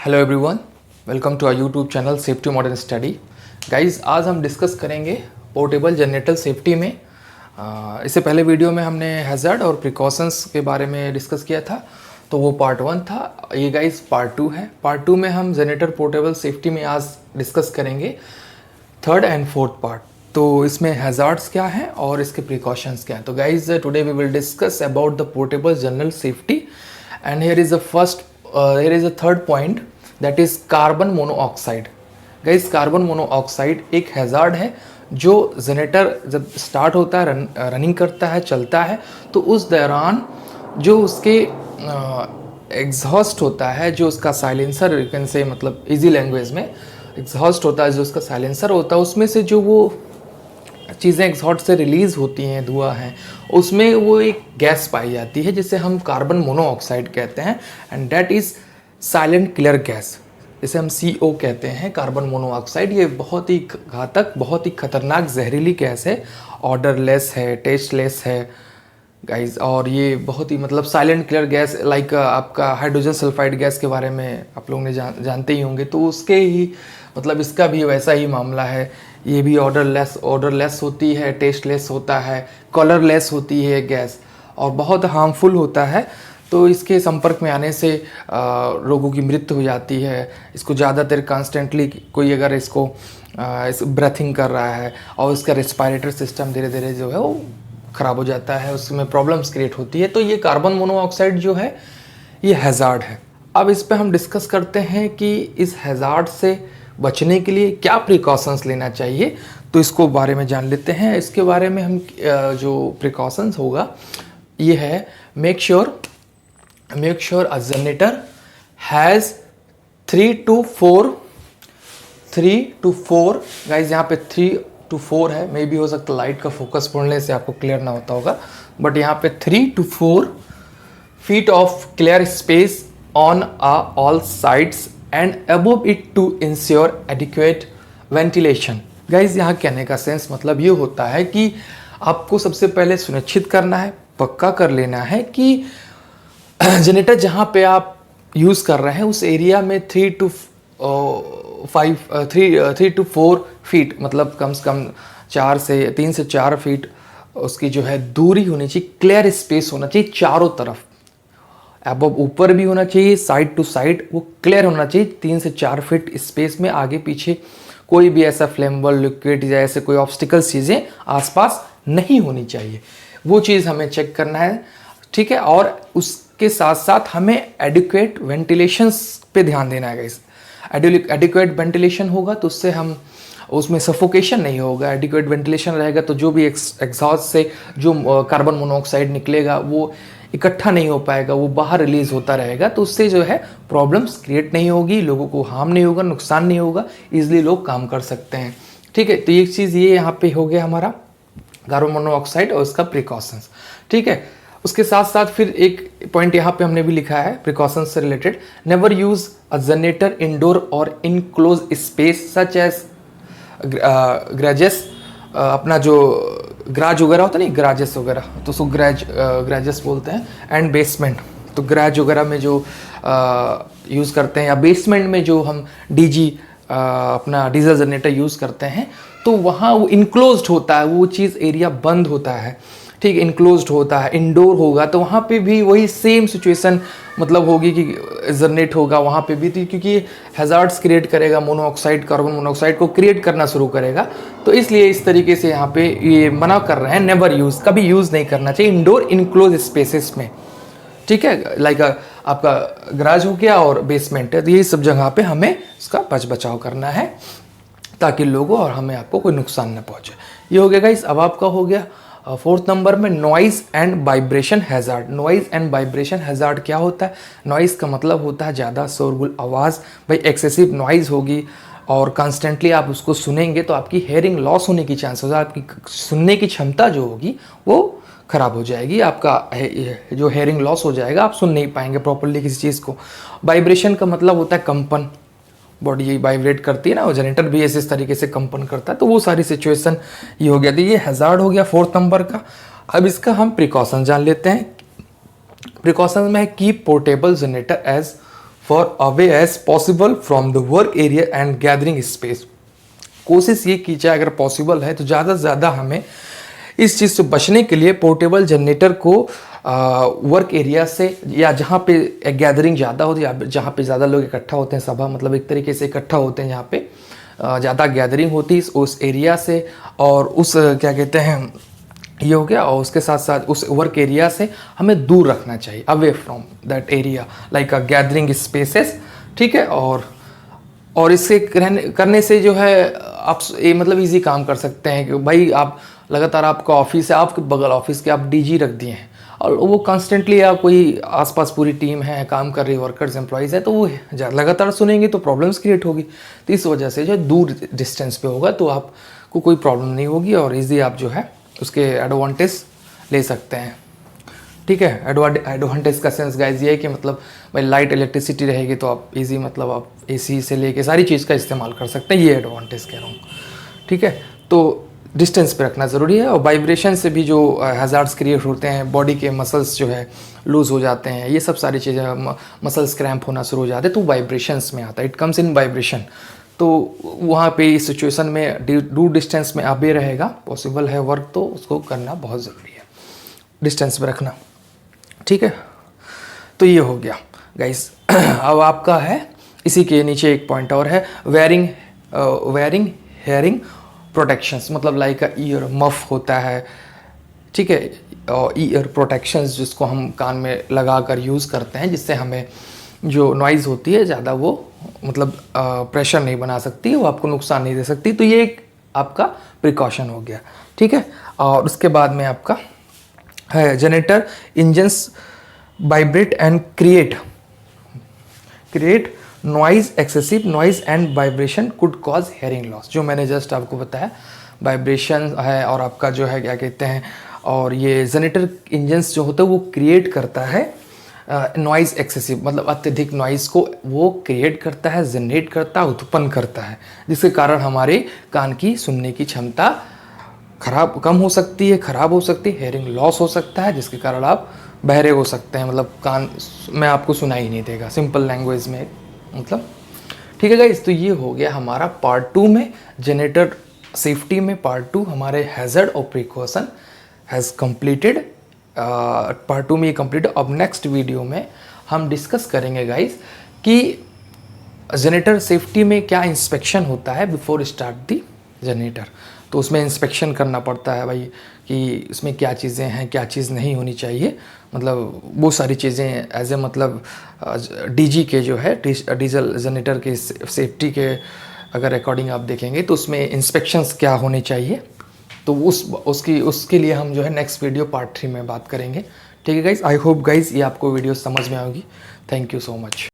Hello everyone, welcome to our YouTube channel safety modern study. Guys, आज हम discuss करेंगे portable generator safety में। इससे पहले वीडियो में हमने हैज़र्ड और प्रिकॉशंस के बारे में डिस्कस किया था, तो वो पार्ट 1 था। ये गाइस पार्ट 2 है। पार्ट 2 में हम जनरेटर पोर्टेबल सेफ्टी में आज डिस्कस करेंगे 3rd एंड 4th पार्ट। तो इसमें हैज़ार्ड्स क्या हैं और इसके प्रिकॉशंस क्या हैं। तो guys, today we will discuss about the portable general safety and here is the third point, that is carbon monoxide. Guys, carbon monoxide एक हैज़ार्ड है जो जनरेटर जब स्टार्ट होता है, रनिंग करता है, चलता है, तो उस दौरान जो उसके एग्जॉस्ट होता है, जो उसका साइलेंसर, यू कैन से, मतलब इजी लैंग्वेज में एग्जॉस्ट होता है, जो उसका साइलेंसर होता है, उसमें से जो वो चीज़ें एग्जॉस्ट से रिलीज़ होती हैं, धुआं है, उसमें वो एक गैस पाई जाती है जिसे हम कार्बन मोनोऑक्साइड कहते हैं, and that is silent killer gas, जिसे हम CO कहते हैं, कार्बन मोनोऑक्साइड। ये बहुत ही घातक, बहुत ही खतरनाक जहरीली गैस है, ऑर्डरलेस है, टेस्टलेस है गाइस, और ये बहुत ही मतलब साइलेंट किलर गैस, लाइक आपका हाइड्रोजन सल्फाइड गैस के बारे में आप लोगों ने जानते ही होंगे, तो उसके ही मतलब इसका भी वैसा ही मामला है। ये भी ऑर्डरलेस होती है, टेस्टलेस होता है, कलरलेस होती है गैस, और बहुत हार्मफुल होता है। तो इसके संपर्क में आने से लोगों की मृत्यु हो जाती है। इसको ज़्यादातर कॉन्स्टेंटली कोई अगर इसको ब्रेथिंग कर रहा है और इसका रेस्पिरेटरी सिस्टम धीरे धीरे जो है वो ख़राब हो जाता है, उसमें प्रॉब्लम्स क्रिएट होती है। तो ये कार्बन मोनोऑक्साइड जो है ये हैज़ार्ड है। अब इस पे हम डिस्कस करते हैं कि इस हैज़ार्ड से बचने के लिए क्या प्रिकॉशंस लेना चाहिए, तो इसको बारे में जान लेते हैं। इसके बारे में हम जो प्रिकॉशंस होगा ये है, make sure a generator has 3 to 4 guys, यहाँ पे 3 to 4 है, मे भी हो सकता है लाइट का फोकस पड़ने से आपको क्लियर ना होता होगा, बट यहाँ पे 3 to 4 feet of clear space on all sides and above it to ensure adequate ventilation। Guys, यहाँ कहने का सेंस मतलब ये होता है कि आपको सबसे पहले सुनिश्चित करना है, पक्का कर लेना है कि जनरेटर जहाँ पे आप यूज़ कर रहे हैं उस एरिया में 3 to 4 फीट, मतलब कम से कम 3 से 4 फीट उसकी जो है दूरी होनी चाहिए, क्लियर स्पेस होना चाहिए चारों तरफ, अबव ऊपर भी होना चाहिए, साइड टू साइड वो क्लियर होना चाहिए। 3 से 4 फीट स्पेस में आगे पीछे कोई भी ऐसा फ्लेमेबल लिक्विड या ऐसे कोई ऑब्स्टिकल चीज़ें आसपास नहीं होनी चाहिए, वो चीज़ हमें चेक करना है, ठीक है। और उसके साथ साथ हमें एडिक्वेट वेंटिलेशन पे ध्यान देना है गाइस। एडिक्वेट वेंटिलेशन होगा तो उससे हम उसमें सफोकेशन नहीं होगा। एडिक्वेट वेंटिलेशन रहेगा तो जो भी एग्जॉस्ट से जो कार्बन मोनोऑक्साइड निकलेगा वो इकट्ठा नहीं हो पाएगा, वो बाहर रिलीज होता रहेगा, तो उससे जो है प्रॉब्लम्स क्रिएट नहीं होगी, लोगों को हार्म नहीं होगा, नुकसान नहीं होगा, इजीली लोग काम कर सकते हैं, ठीक है। तो एक चीज़ ये यहाँ पे हो गया हमारा कार्बन मोनोऑक्साइड और उसका प्रिकॉशंस, ठीक है। उसके साथ साथ फिर एक पॉइंट यहाँ पे हमने भी लिखा है प्रिकॉशंस से related, never use a generator indoor और in close space such as ग्रैजेस, अपना जो ग्राज वगैरह होता है नहीं, ग्राजेस वगैरह, तो उसको ग्राजेस बोलते हैं, एंड बेसमेंट। तो ग्राज वगैरह में जो यूज़ करते हैं या बेसमेंट में जो हम अपना डीजल जनरेटर यूज़ करते हैं, तो वहाँ वो इनक्लोज्ड होता है, वो चीज़ एरिया बंद होता है, ठीक है, इनक्लोज्ड होता है। इंडोर होगा तो वहाँ पे भी वही सेम सिचुएशन मतलब होगी कि जनरेट होगा वहाँ पे भी, तो क्योंकि हैज़ार्ड्स क्रिएट करेगा, मोनोऑक्साइड, कार्बन मोनोऑक्साइड को क्रिएट करना शुरू करेगा, तो इसलिए इस तरीके से यहाँ पे ये मना कर रहे हैं, नेवर यूज़, कभी यूज़ नहीं करना चाहिए इंडोर इनक्लोज स्पेसेस में, ठीक है। लाइक आपका गराज हो गया और बेसमेंट है, तो यही सब जगह पे हमें इसका बचाव करना है ताकि लोगों और हमें आपको कोई नुकसान न पहुँचे। ये हो गया गाइस। अब आपका हो गया 4th नंबर में noise and vibration hazard. Noise and vibration hazard क्या होता है? नॉइज़ का मतलब होता है ज़्यादा शोरगुल आवाज़, भाई एक्सेसिव नॉइज़ होगी और कॉन्स्टेंटली आप उसको सुनेंगे तो आपकी हेयरिंग लॉस होने की चांसेस है, आपकी सुनने की क्षमता जो होगी वो ख़राब हो जाएगी, आपका जो हेयरिंग लॉस हो जाएगा, आप सुन नहीं पाएंगे प्रॉपरली किसी चीज़ को। वाइब्रेशन का मतलब होता है कंपन, बॉडी वाइब्रेट करती है ना, और जनरेटर भी ऐसे इस तरीके से कंपन करता है, तो वो सारी सिचुएशन ये हो गया। तो ये हैज़ार्ड हो गया 4th नंबर का। अब इसका हम प्रिकॉशन जान लेते हैं। प्रिकॉशन में है keep portable generator as far away as possible from the work area and gathering space. कोशिश ये की जाए अगर पॉसिबल है तो ज़्यादा से ज़्यादा हमें इस चीज़ से बचने के लिए पोर्टेबल जनरेटर को वर्क एरिया से या जहाँ पे गैदरिंग ज़्यादा होती है, जहाँ पे ज़्यादा लोग इकट्ठा होते हैं, सभा मतलब एक तरीके से इकट्ठा होते हैं जहाँ पे ज़्यादा गैदरिंग होती है, उस एरिया से और उस क्या कहते हैं ये हो गया, और उसके साथ साथ उस वर्क एरिया से हमें दूर रखना चाहिए, away from that area like a gathering spaces. ठीक है, और इससे करने से जो है आप ये मतलब इजी काम कर सकते हैं कि भाई आप लगातार आपका ऑफिस है, आपके बगल ऑफिस के आप डीजी रख दिए हैं और वो कॉन्स्टेंटली या कोई आसपास पूरी टीम है काम कर रही है, वर्कर्स एम्प्लॉयज़ है, तो वो लगातार सुनेंगे तो प्रॉब्लम्स क्रिएट होगी। तो इस वजह से जो दूर डिस्टेंस पे होगा तो आपको कोई प्रॉब्लम नहीं होगी और ईजी आप जो है उसके एडवांटेज ले सकते हैं। ठीक है, एडवांटेज का सेंस गाइज ये है कि मतलब भाई लाइट इलेक्ट्रिसिटी रहेगी तो आप इजी मतलब आप एसी से लेके सारी चीज़ का इस्तेमाल कर सकते हैं, ये एडवांटेज कह रहा हूँ। ठीक है, तो डिस्टेंस पे रखना ज़रूरी है। और वाइब्रेशन से भी जो हैज़ार्ड्स क्रिएट होते हैं, बॉडी के मसल्स जो है लूज़ हो जाते हैं, ये सब सारी चीज़ें, मसल्स क्रैम्प होना शुरू हो जाते हैं, तो वाइब्रेशंस में आता है, इट कम्स इन वाइब्रेशन। तो वहाँ पे इस सिचुएशन में दूर डिस्टेंस में अवे रहेगा, पॉसिबल है वर्क तो उसको करना बहुत ज़रूरी है, डिस्टेंस में रखना। ठीक है, तो ये हो गया गाइस। अब आपका है इसी के नीचे एक पॉइंट और है, वेयरिंग हेयरिंग प्रोटेक्शंस, मतलब लाइक ईयर मफ होता है। ठीक है, और ईयर प्रोटेक्शंस जिसको हम कान में लगा कर यूज़ करते हैं, जिससे हमें जो नॉइज़ होती है ज़्यादा वो मतलब प्रेशर नहीं बना सकती, वो आपको नुकसान नहीं दे सकती। तो ये एक आपका प्रिकॉशन हो गया। ठीक है, और उसके बाद में आपका है generator engines vibrate and create noise, excessive noise and vibration could cause hearing loss. जो मैंने जस्ट आपको बताया, वाइब्रेशन है और आपका जो है क्या कहते हैं, और ये जनरेटर इंजन्स जो होता है वो क्रिएट करता है नॉइज़ एक्सेसिव, मतलब अत्यधिक नॉइज़ को वो क्रिएट करता है, जनरेट करता है, उत्पन्न करता है, जिसके कारण हमारे कान की सुनने की क्षमता कम हो सकती है, ख़राब हो सकती है, हेयरिंग लॉस हो सकता है, जिसके कारण आप बहरे हो सकते हैं, मतलब कान में आपको सुनाई नहीं देगा, सिंपल लैंग्वेज में मतलब। ठीक है गाइस, तो ये हो गया हमारा पार्ट 2 में जनरेटर सेफ्टी में पार्ट 2 हमारे हैज़र्ड और प्रिकॉशन हैज़ कंप्लीटेड। पार्ट 2 में ये कंप्लीट। अब नेक्स्ट वीडियो में हम डिस्कस करेंगे गाइस कि जनरेटर सेफ्टी में क्या इंस्पेक्शन होता है बिफोर स्टार्ट दी जनरेटर। तो उसमें इंस्पेक्शन करना पड़ता है भाई कि इसमें क्या चीज़ें हैं, क्या चीज़ नहीं होनी चाहिए, मतलब वो सारी चीज़ें एज ए मतलब डीजी के जो है डीजल जनरेटर के सेफ्टी के अगर अकॉर्डिंग आप देखेंगे तो उसमें इंस्पेक्शंस क्या होने चाहिए, तो उसके लिए हम जो है नेक्स्ट वीडियो पार्ट 3 में बात करेंगे। ठीक है गाइज, आई होप गाइज ये आपको वीडियो समझ में आएगी। Thank you so much.